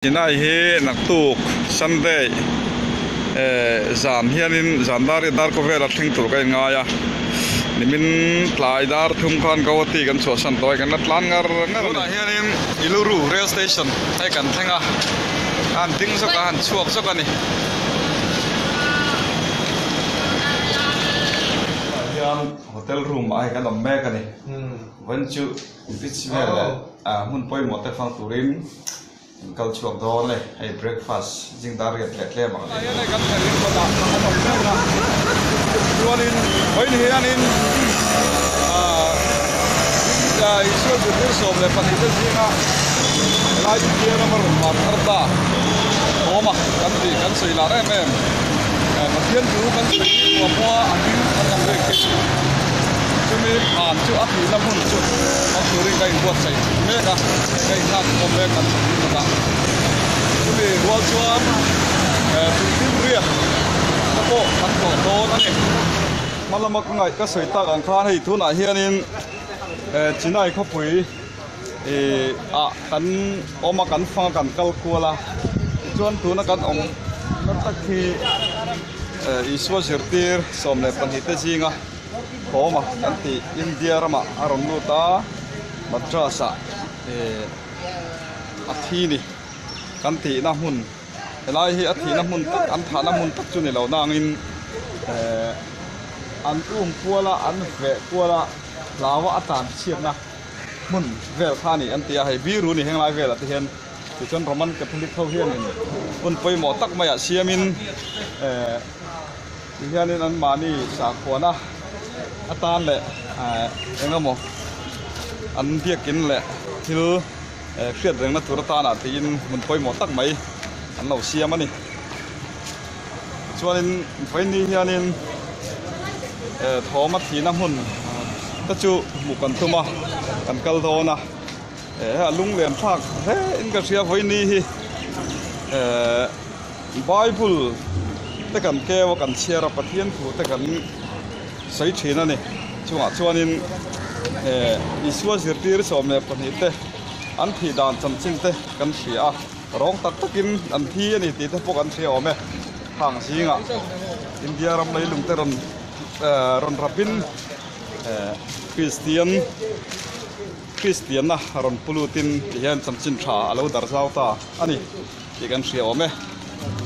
Jinai hi naktuk Sunday zan hianin zandar dar ko vela thing tur kai ngaya nimin tlai dar thum khan kawati kan so san toy kan tlan ngar na hianin Iluru rail station tai kan thenga an ting so kan chuak so kan ni hian hotel room ai kan lam me kan ni wan chu which mele mun poi mo te phang turin kal chuak do le ai breakfast jing dar get le ma ai nei kan therin ko da ma dom le na tuanin hoin hianin ja iso de dir som le pani de jinga lai dia na mar ma tharda oma kan ti kan sei la re mem ma hian du kan sei ko po anin kan lam le ke chumi an chu a thi lam hun chu ma turin kai buat sai me ka kai na ko me kan da chumi rual chuan tin ria ko kan ko do na ni malamak ngai ka sei tak ang khan hei thuna hianin chinai kho pui kan oma kan fa kan kal kuala chuan tuna kan om kan tak khi iswa zirtir somle panhite jinga Koma nanti India rama aron luta madrasa athini kanti na hun elai hi athina hun an thana mun tak chu ni lo nangin an puala an ve puala lawa atan chiarna mun vel khani antia hai biru ni henglai vel ati hen ti chon roman catholic tho hian in un poi mo tak maya siamin hianin an mani sa khona atan le engamo an biakin le thil khriat reng na tur ta na tin mun poi mo tak mai an lo siam ani chuanin faini hianin thoma thina hun ta chu mu kan thuma kan kal dona lung lem thak he in ka sia faini hi bible te kan kewa kan share pathian thu te kan sai thina ni chunga chuanin iswa zirtir somle panite an thi dan chamching te kan thia rong tak takin an thi ani ti te pok an thia ome hang singa India ram lai lung te ron rapin Christian na ron pulutin hian chamchin tha alo dar zau ta ani ti kan thia ome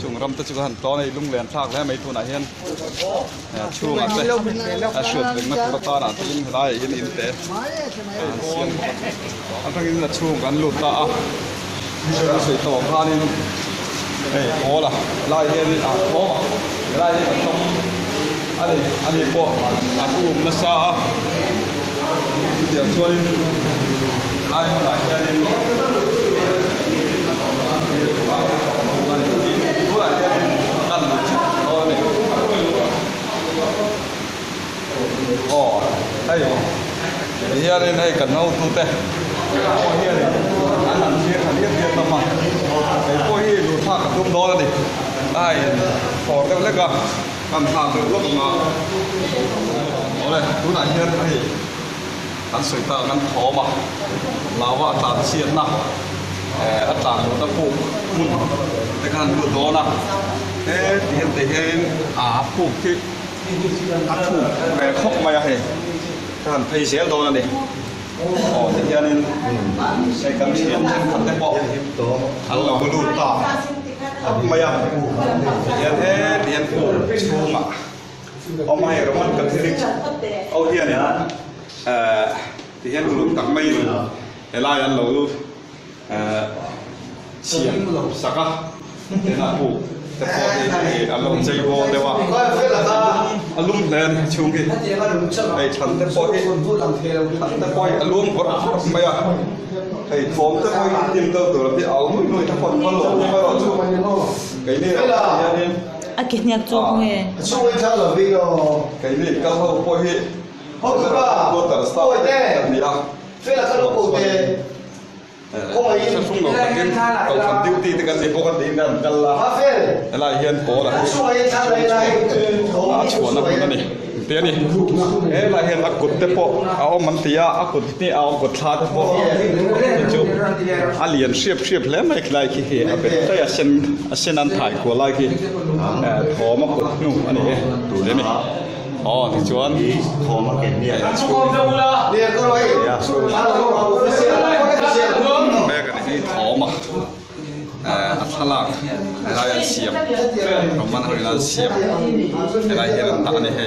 chung ram ta chu han to nei lung len thak le mai thuna hian chung a te a shut ring na tur ta na tin lai hin in te sian an thang in na chung kan lut ta a kan sei to khanin hola lai hian a ho lai hian tom ani po a na sa dia chuan ai ma lai hian hianin hay kan nau tu te hianin an an chia han hian tama cái po hi lu thak tum do ni ai for te le ka kan thak được lúc mà ole tu na hian ai an soi ta kan tho ma lawa ta chian na atang lu ta pu mun te kan lu do na hian te hian pu ki thu cái khóc mày hay kan thầy sẽ đó này thì cho nên cái cam xiên thành cái bộ ăn là cái lụt tỏ mày à thì thế điện phủ chu mà ông mày rồi mình cần thiết ông hiền này thì hiền lụt tặng mày để lại ăn lẩu xiên sạc á để là phủแต่พอที่อารมณ์ใจโวแต่ว่าอารมณ์แรงช่วงนี้ไอ้ฉันแต่พอที่แต่พออารมณ์ก็ไม่อะไอ้ฟอมแต่พอที่ยิ่งตัวที่เอาหน่อยถ้าคนเขาหลงไม่รอดช่วงไอ้นี่啊，今年做工诶。ช่วยเช้าหรือวิ่งอ๋อไอ้นี่ก็เขาพอที่เขาคือว่าตัวแต่ละสไตล์นี่อ่ะเวลาเขาลงโอเคถ้าช่วงเราทำกินเราทำดิวตี้ที่กันสิปกติกันกันละอะไรเฮียนโผล่ละ ช่วยเช้าเลยชวนนะคนนี่ เตี้ยนี่เราเห็นอกุดเตปะเอามันเตี้ยอกุดนี่เอากุดท่าเตปะจุอาเลียนเชียบแล้วไม่คล้ายขี้เหร่เป็นแต่เช่นนั้นถ่ายกว่าไรขี้ทอมากุดนู่นอันนี้ดูได้ไหมอ๋อที่ชวน ทอมาเก็บเนี่ยเนี่ยก็เลยแม่กันนี่ทอมาอัตลักษณ์เราจะเสียบเรามันเราเสียบเราเห็นตาเนี่ยให้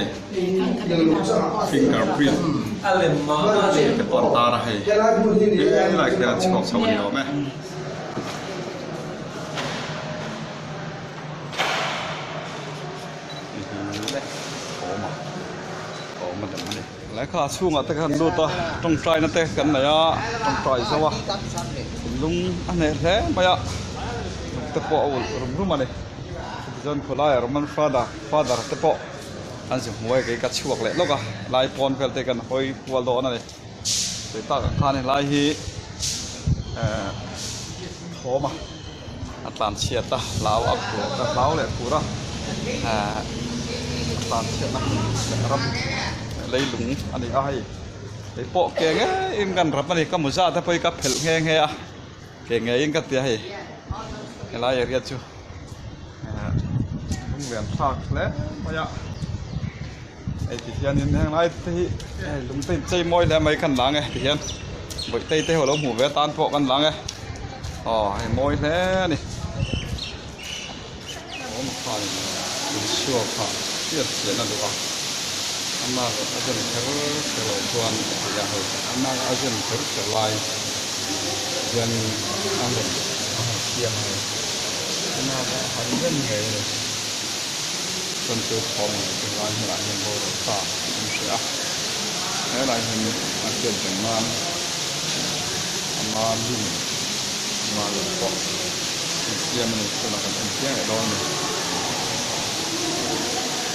fingerprint เป็นตอนตาให้นี่แหละคือชอบชาวบ้านเราไหมมันจะมันเลยแล้วข้าช่วงแต่กันดูตัวต้องใจนั่นแต่กันไหนอ่ะต้องใจซะวะลุงอันนี้แหละไปอ่ะแต่พอเอารู้มาเลยจนคนไล่เรามันฟาดแต่พออันสิหัวไอ้กัดช่วงเลยแล้วก็ไล่ปอนเฟลเตกันหอยวัวโดนั่นเลยแต่ตาข้าเนี่ยไล่ฮีโถมาอัตลานเชียตาลาวอักตัวลาวเลยกูระอัตลานเชียตนะรับlấy lúng anh ấy ai lấy bộ kẹn ấy em gần rập này có một sao thay phải cặp phèn nghe nghe à kẹn nghe em cắt tiệt hay cái lá gì chưa không biển phạc lẽ bây giờ ấy thì hiện nay hàng này thì lúng tay chơi môi là mấy căn láng ấy thì hiện bởi tay hồi lông hủ vé tan bộ căn láng ấy hay môi thế này có một phần sure phần tiệt sẽ là được amma ajan kero tuan ya ho amma ajan kero lai jan amben siam hai amma han nge tuan tu thong tu lai la yen bo ta sia ai lai han ajan ten man amma lim ma lo ko siam ni tu na kan siam ai don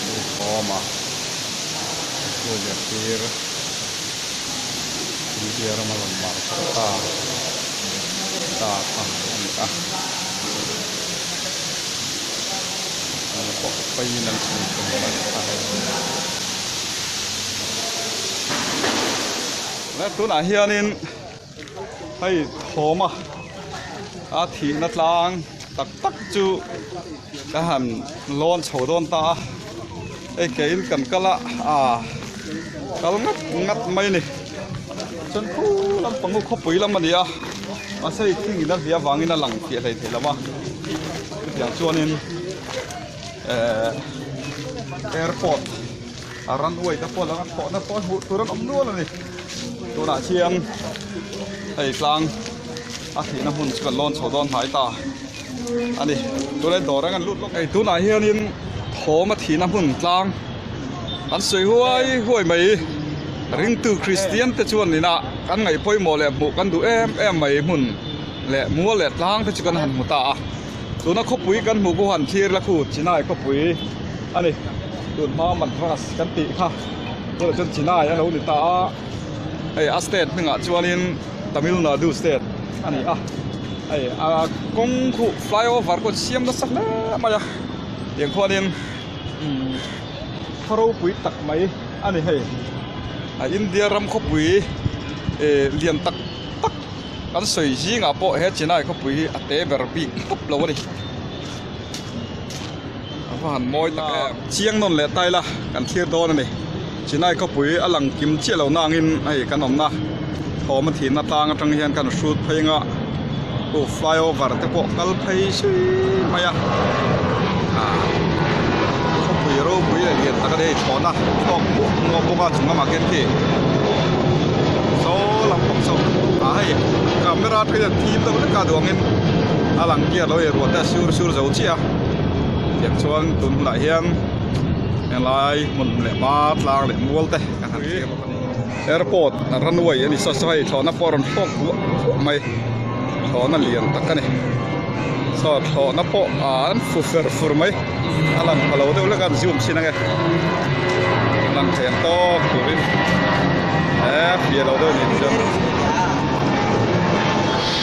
ni ko ma Lihat dia malam marta datang nikah kok painanแล้วตัวไหนเฮียนี่ให้โถมาอาทินัดลางตักจูกระหันร้อนโฉดนตาไอ้เกินกันก็ละkalau ngat mai ni chân phu làm bằng ngục khopui làm gì à mà sao khi người ta vía vàng người ta lẳng kia thầy là màอย่างชวนนี่airport runway แต่พอแล้วก็พอนะพอตัวนั้นอมด้วนเลยตัวหน้าเชียงไอ้กลางอาทิตย์น้ำหุ่นกันร้อนโฉดอนหายตาอันนี้ตัวเล่นต่อแล้วกันลุดไอ้ตัวไหนเฮียนี่โถมาถีน้ำหุ่นกลางอันสวยห้วยไหมริงตูคริสเตียนแต่ชวนนี่นะกันไงพ่อยหมอแหละหมูกันดูแอมไหมหุ่นแหละมัวแหละล้างแต่ชวนหันหมูตาตัวนั้นเขาปุ๋ยกันหมูกูหันเทียร์ละคูจีน่าเขาปุ๋ยอันนี้ตัวมามันพลัสกันติค่ะตัวจนจีน่าอย่างเราหนึ่งตาไอ้อัสเตทนึงอ่ะชวนนี่ตามิลนาดูสเตทอันนี้ไอ้กงคูฟลายโอเวอร์ก็เสียมนั่นสักแล้วมาอย่างพอนี่เขาปุ๋ยตักไหมอันนี้ให้อินเดียรำเขาปุ๋ยเลียนตักกันสวยจริงอ่ะพอเฮ็ดจีน่าเขาปุ๋ยอัตเตอร์แบบปีปุ๊บเราวะนี่ว่าหันมอยตักเชียงนนแหละไตละกันเทียร์โดนนี่จีน่าเขาปุ๋ยอลังกิมเชี่ยเรานางอินไอ้กันนมนะพอมันถิ่นหน้าต่างจังเฮียนกันสูดเพลงอ่ะโอ้ฟลายโอเวอร์แต่พวกกัลเพย์ชิมาอ่ะรู้ปุ๋ยเรียนตะกได้ถอนนะต้องงอพวกก็ถึงมาเก็ตที่โซ่ลำพงโซ่ให้กับไม่รัดที่ทีมต้องเล่นการดวงเงินหลังเกียร์เราเอรวดแต่ชูเจ้าเชี่ยเทียบชวนตุนหลายเฮียงอย่างไรมันเหล่มาลางเหล่มัวเตะกันทั้งที่แอร์พอร์ตรันเวย์อันนี้สายถอนนับปอนด์พวกไม่ถอนนั่นเรียนตะกันนี่สอดถอนนับปอนด์ฟูไหมอาลังเราเดี๋ยวเรื่องการซิวชินังไงอาลังเขียนโต้ตัวนี้เบียร์เราเดี๋ยวนี้จัง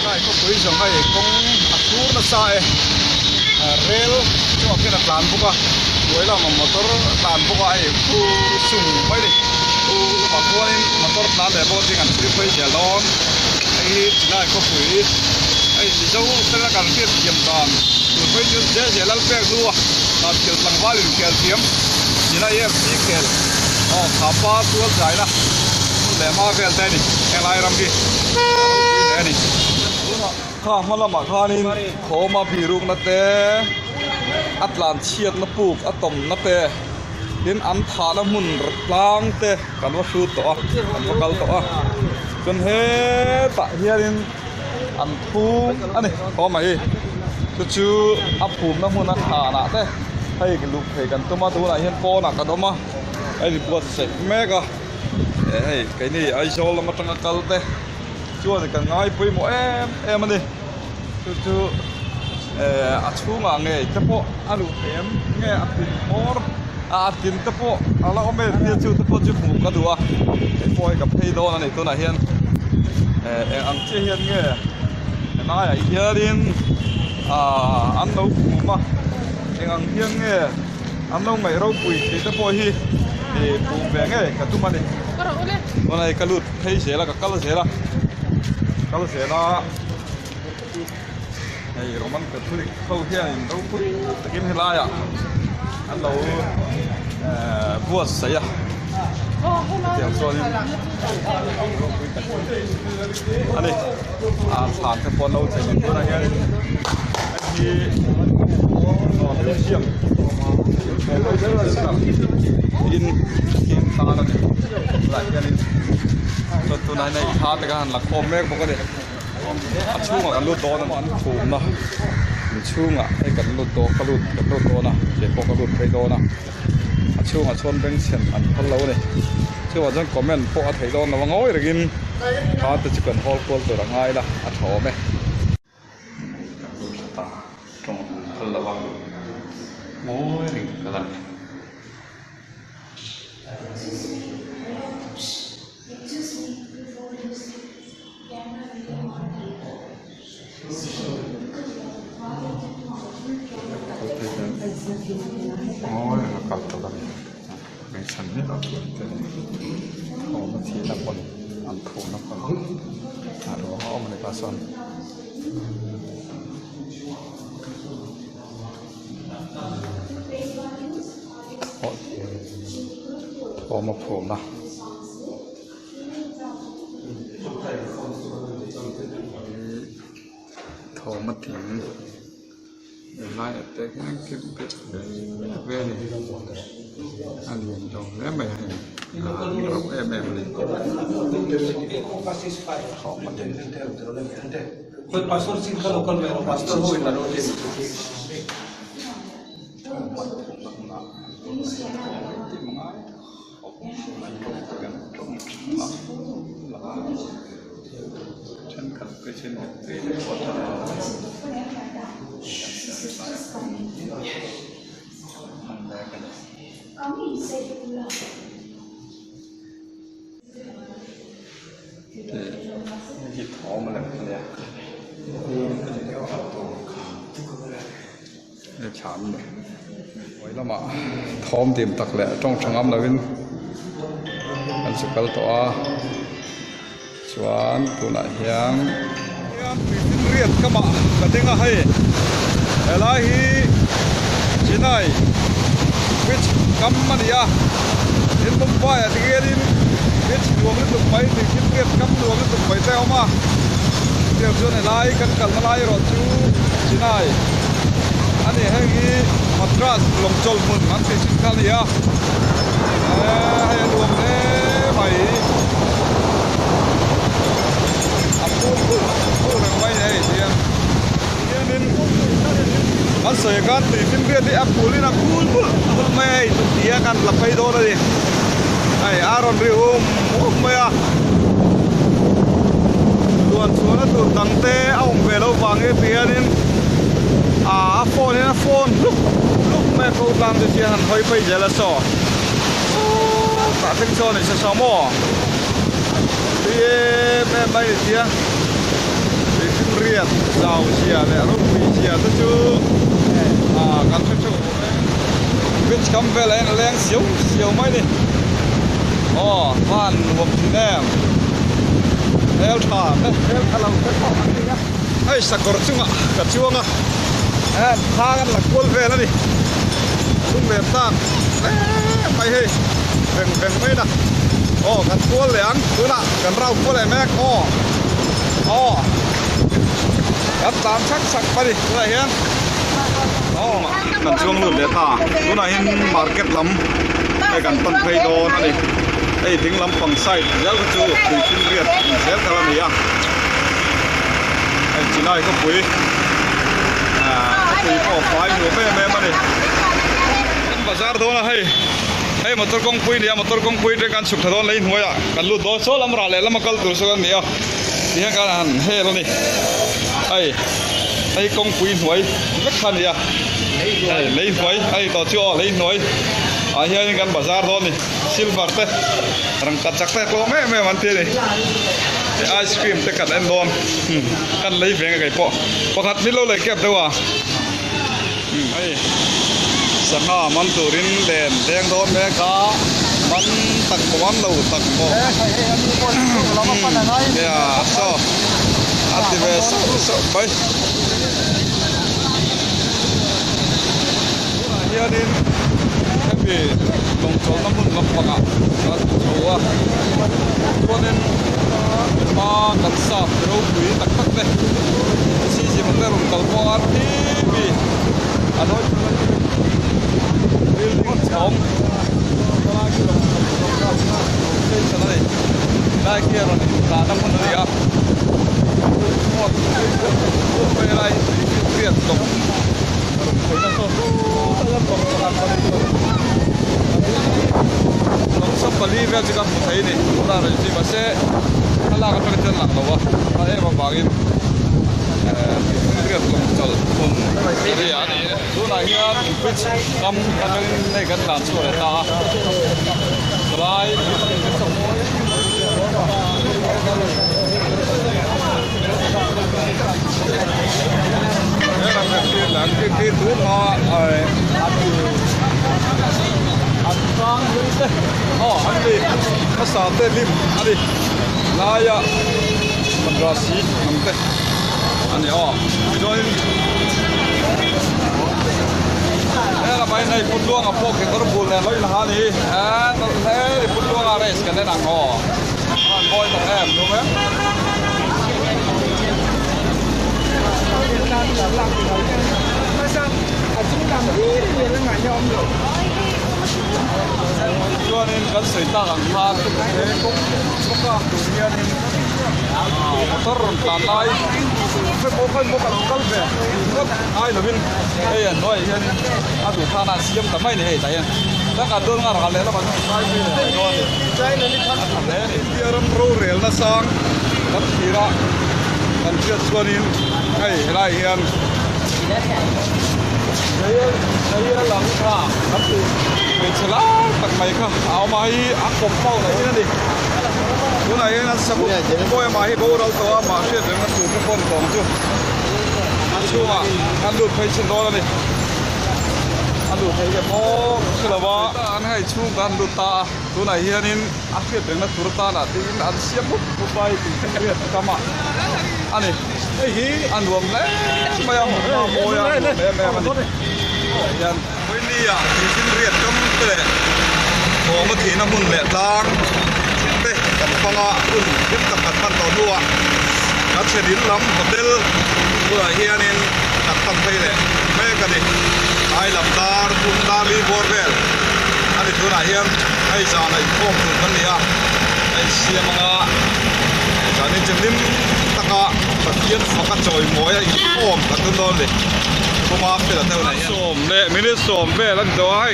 ได้ก็คุยจังให้คงอัดรูนัดสายเรลช่วงที่นักลานพวก cuối là một motor đàn bộ ai khu sùng mấy đi mà qua nên motor đàn để bộ thì ngắn thì phải chạy lon ai chỉ là có phủi ai chỉ dấu tức là cần thiết kiểm đàn rồi phải dễ lăn bẹt luôn là kiểu lăng hoa liền kẹt kiếm chỉ là em chỉ kẹt khá pa tua dài là để mà về đây đi em lại làm gì đây điข้ามาละมาข้านี่ขอมาพีรุงนัตเตอัตลานเชียดนับปูกอัตมนัตเตดินอันถาละมุนล้างเตกันว่าชูต่อกันว่าเกลต่อจนเฮตะเฮียดินอันทูอันนี้ขอมาอีชูอับภูมิน้ำมุนนักหานะเตให้กันลูกให้กันตัวมาตัวไหนเห็นโปนักกันตัวมาไอ้ดิบวชเสกแม่ก็ไอ้ไก่นี่ไอ้โชว์ละมาตั้งเกลเตช่วยกันง่ายไปหมดมันดิชูอาชูงาเงยเฉพาะอาลูเอ็มเงยอาตินมอร์อาตินเฉพาะอะไรก็ไม่เที่ยวชูเฉพาะจุดหมู่กันดูอ่ะไอ้พอยกับไอ้โดนนี่ตัวไหนเฮียนอังเชียเฮียนเงยนายเฮียดินอันนู้นมาอังเฮียนเงยอันนู้นไม่รู้ปุยเฉพาะฮีปูแบงเงยกับตุ้มมันดิตัวไหนกระลุดให้เสียละกับกระลุดเสียละkalau saya này roman Katolik khâu kia thì đâu có cái này là anh đâu buat saya tiap soal ini ani thang ke pon đâu chạy đến đây này thì nó đi xiêm in kim tangan này lại cái nàyตัวไหนท่าแต่กันหลักคอมแม่บอกก็ได้ช่วงกันลุดโตนะมันถูกนะมันช่วงไอ้กันลุดโตก็ลุดกันลุดโตนะเดี๋ยวพอกันลุดไปโตนะช่วงชนเป็นเส้นอันพันเล่าเลยช่วงฉันคอมเมนต์พวกไทยโดนนะว่าง้อยเลยกินท่าแต่จะกันฮอลโกลตัวง่ายละอัดหอมไหมตาตรงพันละวังง้อยเลยกันkalau dalam mention ni tak oh masih nak pun antum nak pun ada orang mana pasan oh mau pun lah thò mất thì lại tới cái về này ăn liền đâu em mày em này họ mà đến कोई passport seat का लोकल में पासपोर्ट हो इतना रोज chân cặp cái chân hít thở mà làm cái này chán rồi vậy là mà thom tìm tặc lẽ trong trường âm là bên anh sẽ có tòa chuan tu na hiang riết các bạn cả tiếng hay là hi chỉ này which cắm mà đi à đến tông vai thì kia đi biết luồng lên tụng mấy thì kiếm riết cắm luồng lên tụng mấy teo mà điều chỗ này lại cần cần nó lại rồi chú chỉ này anh này hay cái matras lồng trâu mượn anh sẽ xin khăn gì à hay luồng thế mày anh sợi gan thì phim việt thì apple lên apple mày tụi tía gan là phải đó đi này Aaron Rium mày à luôn xuống nó tụt tăng tê ông về lâu vàng cái tía nên phone lúc mày câu làm thì chỉ hẳn hơi phải giờ là sọ cả thanh sọ này sẽ sọ mỏ thì mẹ bay tía riết giàu chia để lúc bị chia tất chú gần cho chú biết คำเวลาแรงเสียวไหมนี่อ๋อบ้านรวมที่แนมแล้วถามนะแล้วถ้าเราไปขอมันนี่นะให้สักกระชุ่งอ่ะกระช่วงอ่ะพากันหลักกวนเวลานี่ลุงเบียดตั้งไปให้แบ่งไม่นะโอ้กันกวนเหลืองดูนะกันเรากวนอะไรแม่ก็อ๋อกันตามชักสักไปดิอะไรเงี้ยอ๋อกันช่วงรุ่นเดียท่าดูนะเห็นมาร์เก็ตล้ำในกันต้นไผ่โดนอะไรไอ้ถึงลำฝั่งไส้แล้วก็จูปุ๋ยขึ้นเรียดเสียกันแล้วนี่อ่ะไอ้จีน่าก็ปุ๋ยปุ๋ยก็ไฟหัวแม่มาดิภาษาโดนให้มอเตอร์กงปุ๋ยเนี่ยมอเตอร์กงปุ๋ยด้วยกันสุขถนนเลยหัวอ่ะกันลุดโดนโซ่ลำราเลยแล้วมากัลตัวโซ่กันนี่อ่ะที่ให้การให้แล้วนี่ไอ้กงปุ๋ยหวยก็ทันนี่อ่ะเลยหวยไอ้ต่อชั่วเลยหวยakhirnya ini kan bazar tuh nih silver teh orang kacak teh kalau me manti nih ice cream teh kan endon kan lagi pengen kayak pokat milo lagi apa tuh ay sana manturin den deng don mereka man tak kawan lo tak mo ya so aktivis so baik akhirnya vì đồng số nó muốn ngập vào cả số cho nên mà đặt sạp đâu quý đặt tắc đây chỉ mà cái rồng cầu qua thì vì anh nói building sống đây kia rồi là năm con gì à một cái này tiền tổng सब बली में जगह मुझे नहीं पूरा रजी बस अल्लाह का प्रकटन लगता हुआ अरे बाबा ये रे तुम चल तुम ये यार तू ना यार कुछ कम करने नहीं करना चाहिए था ट्राई ये ना कि तू ना Ang oh andi masate lim andi laya madrasi ante andi oh join la bai nei putluang a pok ke kor bul ne loi la ha ni le putluang a res kan na ko an boy ta em do me cho nên cái sợi ta làm pha thế cũng có đủ nhiên motor tàn lai phải bố cái về ai là bên đây nói hiện đủ pha là xiêm tầm mấy này tại tất cả đơn là lấy là bằng sai về rồi trái này đi thắt đấy này kia râm rô rèn là sang đất thì đó còn chưa cho nên hay lại hiện đây là làm pha đất thì mình sẽ lá tặng mày không áo mày áo cột bao này thế đi bữa này nó sắp bôi mày bôi đâu to mà chuyện đấy nó tụt cái con còn chưa ăn chưa mà ăn được phải chân đó đi ăn được phải cái bó cái là bó ăn hay chung ăn được ta bữa này hiện in ăn chuyện đấy nó tụt ta là thì ăn xiêm bút bay thì cái việc cam ạ ăn đi ăn đuông đấy bây giờ bôi ăn mẹ mìnhยันวันนี้อ่ะที่เรียนก็มันเลยของมาถีน้ำมันแหลกลางเป๊ะกันฟังอ่ะรุ่นยึดกับขัดพันต่อตัวนักเชดินล้ำกับเดลเพื่อเฮียนินขัดพันไปเลยแม่กันดิไอ้ลำดาร์ปุ่มดาลีบอร์เวลอันนี้ตัวไหนเฮียนไอ้จานไอ้พวกตัวกันนี่อ่ะไอ้เสียมังอ่ะจานนี้จะนิ่มตะกะตะเกียบฝักจอยมวยไอ้พวกกันตัวโดนเลยผมมาเป็นอะไรเนี่ยส้มเนี่ยไม่ได้ส้มเว้ยแล้วตัวให้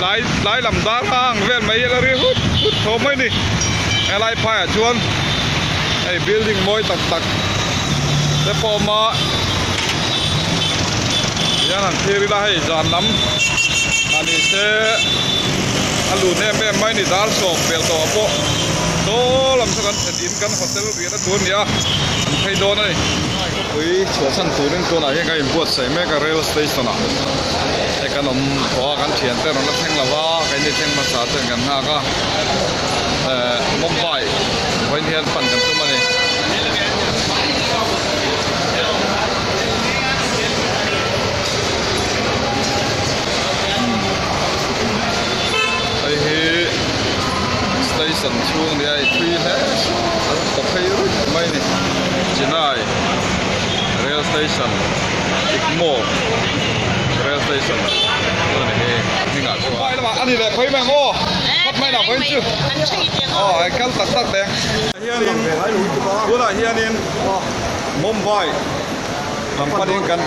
หลายลำดาล่างเว้ยไม่อะไรฮึดโถไม่นี่อะไรพายชวนไอ้ building มวยตักแต่พอมาอย่างนั้นที่เราให้จานน้ำอันนี้เช่อลูเนี่ยแม่ไม่นี่ดาร์ส้มเปลี่ยนตัวโป๊ะโตลำสักกันดินกันโฮเทลเรียนตัวนี้อ่ะให้โดนเลย อุ้ยชัวร์สันตูนึงตัวไหนยังไงปวดใส่แม่กับเรลสเตชันอ่ะไอ้ขนมพอกันเถียนแต่เราแท่งละว่าไอ้นี่แท่งภาษาเตือนกันห้าก็มุมไบไว้เทียนปั่นกันตัวมาเนี่ยไอ้เฮสเตชันช่วงนี้ไอ้ทรีแฮชตกไปรู้ไม่เนี่ยจีน่าRail station, Ikmo, rail station. Ini nggak cuma. Ini mah, ini deh, kau yang mau, kau main apa itu? Oh, kan tak deh. Here in, gua lah here in Mumbai. Tempat ini kan